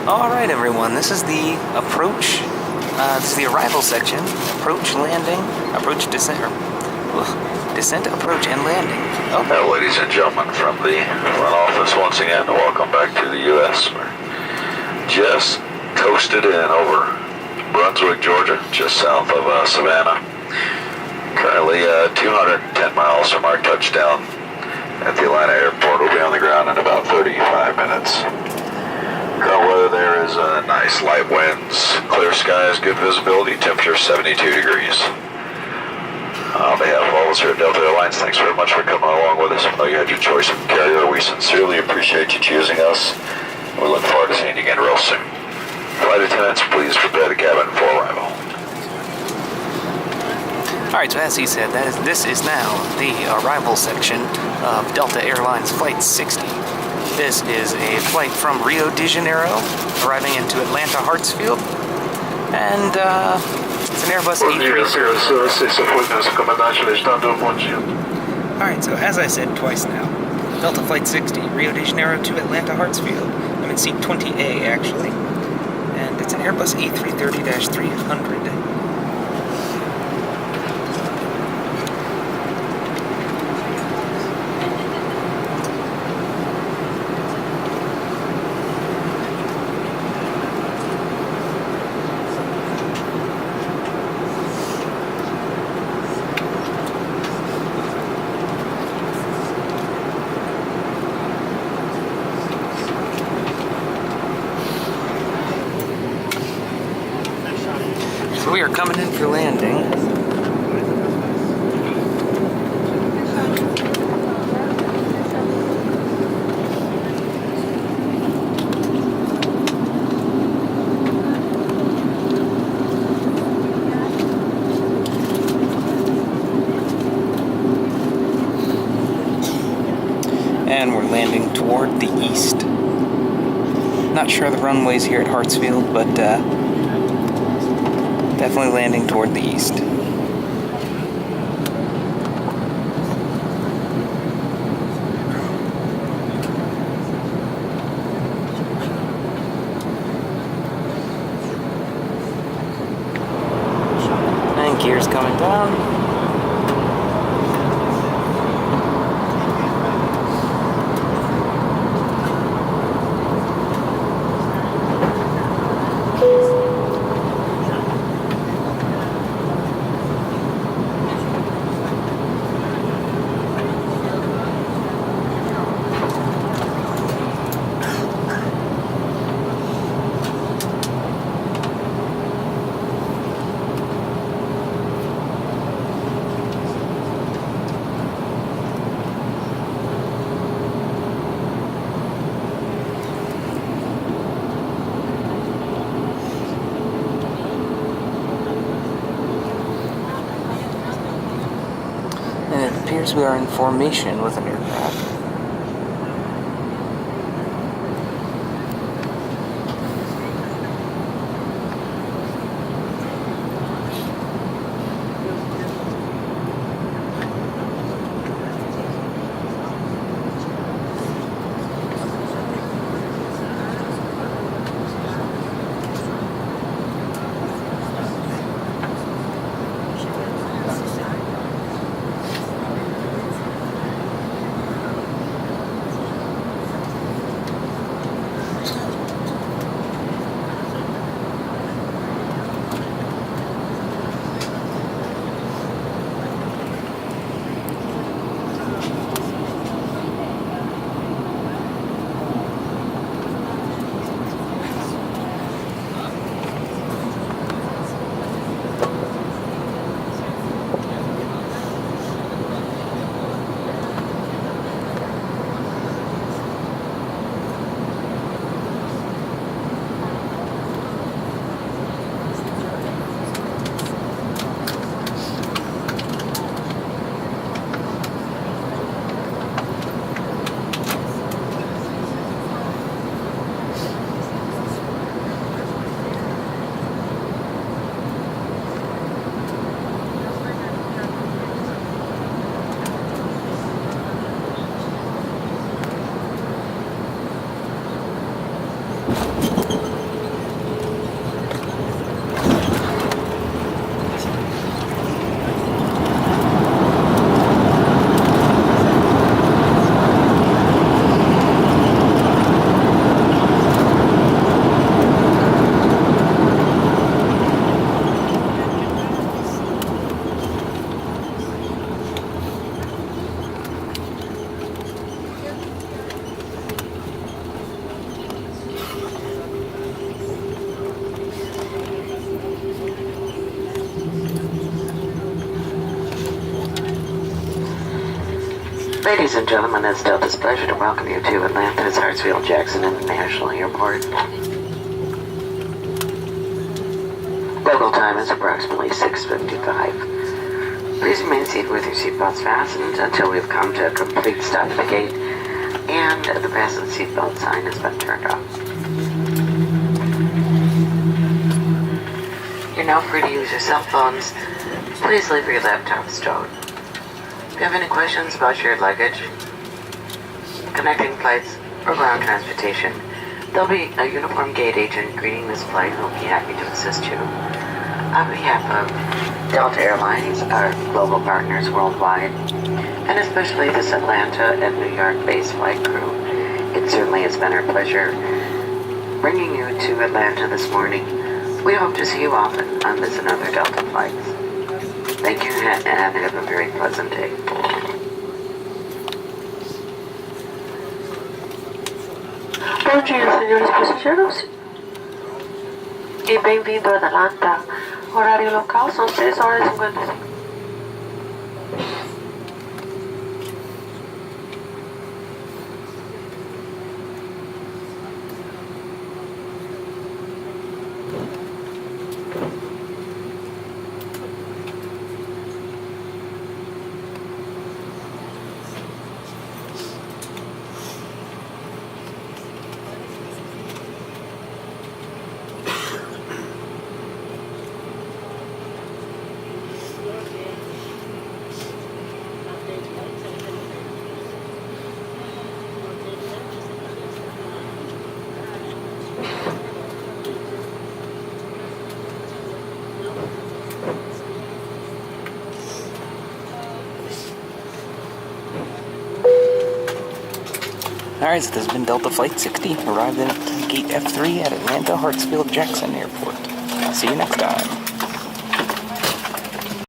Alright everyone, this is the approach, this is the arrival section, approach, landing, approach, descent, descent, approach, and landing. Oh. Now, ladies and gentlemen, from the front office once again, welcome back to the U.S. We're just coasted in over Brunswick, Georgia, just south of Savannah. Currently 210 miles from our touchdown at the Atlanta airport. We'll be on the ground in about 35 minutes. Current weather there is nice light winds, clear skies, good visibility, temperature 72 degrees. On behalf of all of us here at Delta Airlines, thanks very much for coming along with us. I know you had your choice of carrier. We sincerely appreciate you choosing us. We look forward to seeing you again real soon. Flight attendants, please prepare the cabin for arrival. Alright, so as he said, this is now the arrival section of Delta Airlines Flight 60. This is a flight from Rio de Janeiro, arriving into Atlanta Hartsfield, and it's an Airbus A330. Alright, so as I said twice now, Delta Flight 60, Rio de Janeiro to Atlanta Hartsfield. I'm in seat 20A actually, and it's an Airbus A330-300. So we are coming in for landing. And we're landing toward the east. Not sure the runways here at Hartsfield, but definitely landing toward the east. And gears coming down. And it appears we are in formation with an aircraft. Ladies and gentlemen, it's Delta's pleasure to welcome you to Atlanta's Hartsfield Jackson International Airport. Local time is approximately 6:55. Please remain seated with your seatbelts fastened until we've come to a complete stop at the gate and the fasten seatbelt sign has been turned off. You're now free to use your cell phones. Please leave your laptops stowed. If you have any questions about your luggage, connecting flights, or ground transportation, there'll be a uniformed gate agent greeting this flight who will be happy to assist you. On behalf of Delta Airlines, our global partners worldwide, and especially this Atlanta and New York-based flight crew, it certainly has been our pleasure bringing you to Atlanta this morning. We hope to see you often on this and other Delta flights. Thank you and have a very pleasant day. Bom dia, senhores passageiros, e bem-vindo a Atlanta. Horário local são 6h55. Alright, so this has been Delta Flight 60, arrived at Gate F3 at Atlanta Hartsfield Jackson Airport. See you next time.